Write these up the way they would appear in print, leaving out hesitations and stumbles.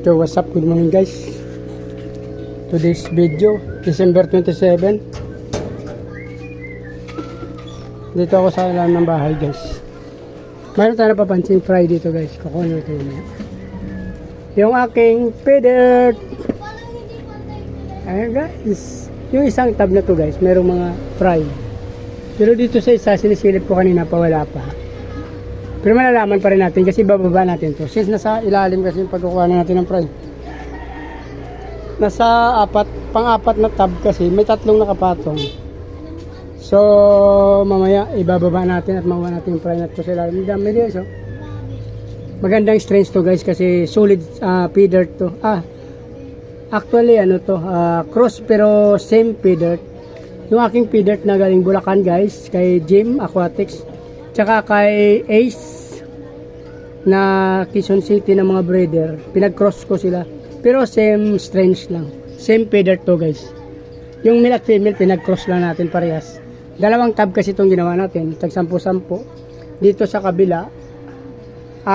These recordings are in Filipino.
So what's up, good morning guys. Today's video, December 27. Dito ako sa ilalim ng bahay guys. Mayroon tayo napapansin fry dito guys. Kukunin ito yun. Yung aking feeder. Ayan guys. Yung isang tab na to guys, mayroong mga fry. Pero dito sa isa, sinisilip ko kanina pa, wala pa. Pero malalaman pa rin natin kasi bababa natin to. Since nasa ilalim kasi yung pagkukuha natin ng fry. Nasa pang-apat na tab kasi may tatlong nakapatong. So mamaya ibababa natin at makuha natin yung fry natin sa ilalim. Dami din so. Magandang strength to guys kasi solid feeder to. Actually ano to, cross pero same feeder. Yung aking feeder na galing Bulacan guys, kay Jim Aquatics. Tsaka kay Ace na Quezon City ng mga breeder, pinag-cross ko sila. Pero same strange lang. Same feeder to guys. Yung male at female pinag-cross lang natin parehas. Dalawang tab kasi itong ginawa natin. Tag 10-10. Dito sa kabila, 6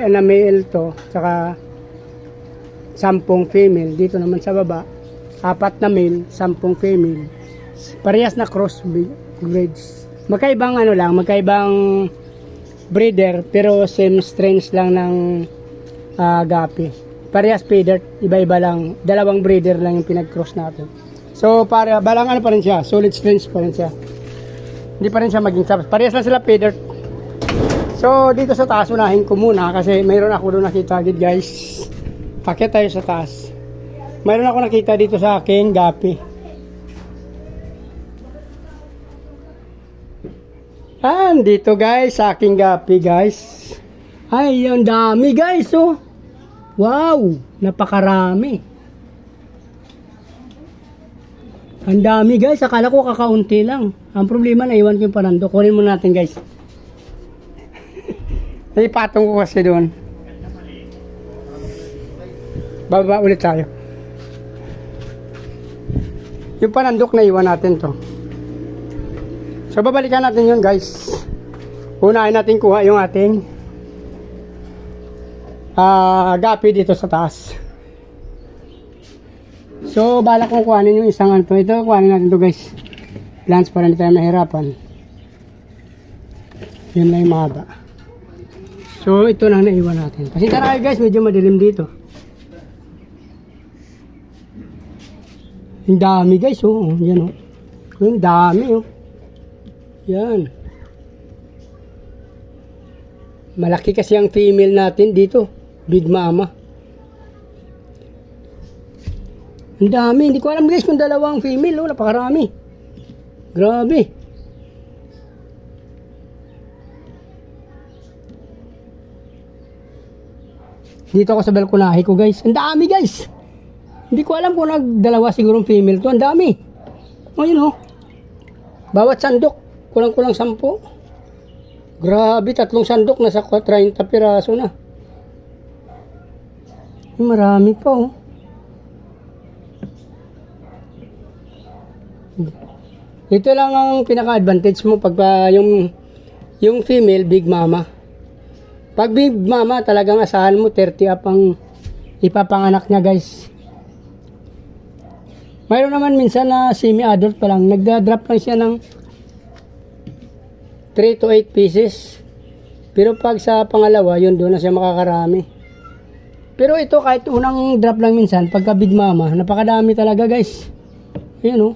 na male to, tsaka 10 female. Dito naman sa baba, 4 na male, 10 female. Parehas na cross breeds. Magkaibang magkaibang breeder pero same strains lang ng gapi. Parehas feeder, iba-iba lang. Dalawang breeder lang yung pinag-cross natin. So para balang pa rin siya, solid strains pa rin siya. Hindi pa rin siya maging sabs. Parehas lang sila feeder. So dito sa taas unahin ko muna kasi mayroon ako doon nakita guys. Pakyat tayo sa taas. Mayroon ako nakita dito sa aking gapi. Dito guys, sa aking gapi guys. Ay, ang dami guys, oh. Wow, napakarami. Ang dami guys, akala ko kakaunti lang. Ang problema, naiwan ko yung panando. Kunin muna natin guys. Naipatong ko kasi doon. Bababa ulit tayo. Yung panandok na iwan natin to. So babalikan natin yun guys. Unahin natin kuha yung ating gapi dito sa taas. So balak kong kuhanin yung isang ito. Ito kuhanin natin to guys. Plants para hindi tayo mahirapan. Yun lang yung mahaba. So ito lang naiwan natin. Kasi tara guys, medyo madilim dito. Yung dami guys, oh. Yan oh. Yung dami oh. Yan. Malaki kasi ang female natin dito. Big Mama. Ang dami. Hindi ko alam guys kung dalawang female. Oh, napakarami. Grabe. Dito ako sa balkonahe ko guys. Ang dami guys. Hindi ko alam kung nagdalawa sigurong female to. Ang dami. O yun oh. Bawat sandok. Kulang-kulang 10. Grabe, 3 sandok nasa 30 piraso na. Marami pa oh. Ito lang ang pinaka-advantage mo pag yung female Big Mama. Pag Big Mama talagang asahan mo 30 up ang ipapanganak niya guys. Mayroon naman minsan na semi-adult pa lang, nagda-drop lang siya ng 3 to 8 pieces. Pero pag sa pangalawa, yun doon na siya makakarami. Pero ito kahit unang drop lang minsan, pagka Big Mama, napakadami talaga guys. Ayan oh.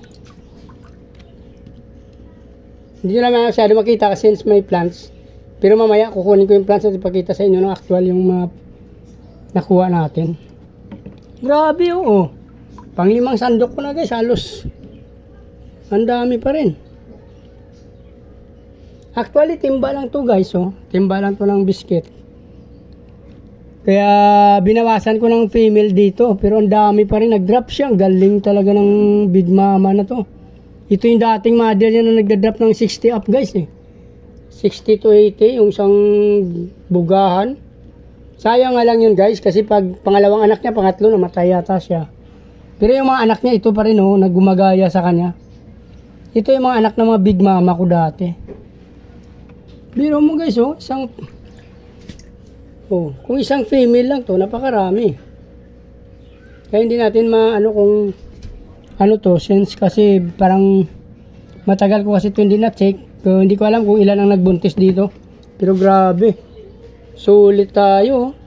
Hindi nyo naman masyado makita kasi may plants. Pero mamaya kukunin ko yung plants at ipakita sa inyo ng actual yung mga nakuha natin. Grabe oh. Pang-5 sandok ko na guys, halos. Ang dami pa rin. Actually, timba lang to guys, oh. Timba lang to ng biscuit. Kaya binawasan ko ng female dito, pero ang dami pa rin. Nag-drop siya. Ang galing talaga ng Big Mama na to. Ito yung dating model niya na nagda-drop ng 60 up guys, eh. 60 to 80, yung isang bugahan. Sayang nga lang yun guys, kasi pag pangalawang anak niya, pangatlo, namatay yata siya. Pero yung mga anak niya, ito pa rin, oh, naggumagaya sa kanya. Ito yung mga anak ng mga Big Mama ko dati. Biro mo guys, oh, isang Oh, kung isang female lang to, napakarami. Kaya hindi natin maano kung ano to, since kasi parang matagal ko kasi ito hindi na-check. So, hindi ko alam kung ilan ang nagbuntis dito. Pero grabe. Sulit tayo.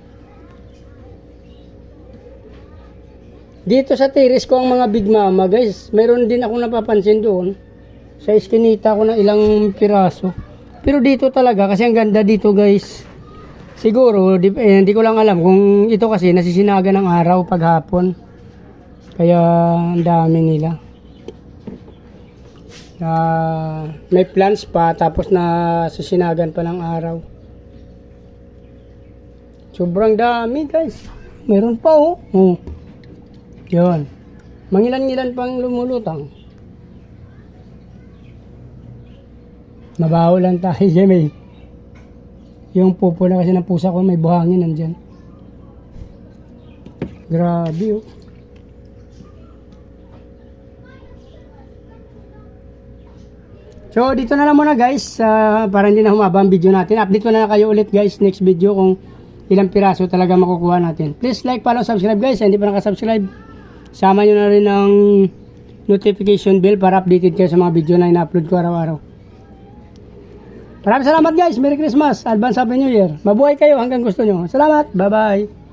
Dito sa tiris ko ang mga big mama guys. Meron din ako napapansin doon. Sa iskinita ko na ilang piraso. Pero dito talaga kasi ang ganda dito guys. Siguro hindi ko lang alam kung ito kasi nasisinaga ng araw paghapon. Kaya ang dami nila. May plants pa tapos nasisinagan pa ng araw. Sobrang dami guys. Meron pa oh. Oh. Yun. Mangilan-ngilan pang lumulutang. Mabaho lang tayo dyan may. Yung pupo na kasi ng pusa ko may buhangin nandyan. Grabe oh. So dito na lang muna guys. Para hindi na humaba ang video natin. Update ko na kayo ulit guys next video kung ilang piraso talaga makukuha natin. Please like, follow, subscribe guys. Hindi pa nakasubscribe, sama nyo na rin ang notification bell para updated kayo sa mga video na ina-upload ko araw-araw. Maraming salamat guys. Merry Christmas. Advance Happy New Year. Mabuhay kayo hanggang gusto nyo. Salamat. Bye-bye.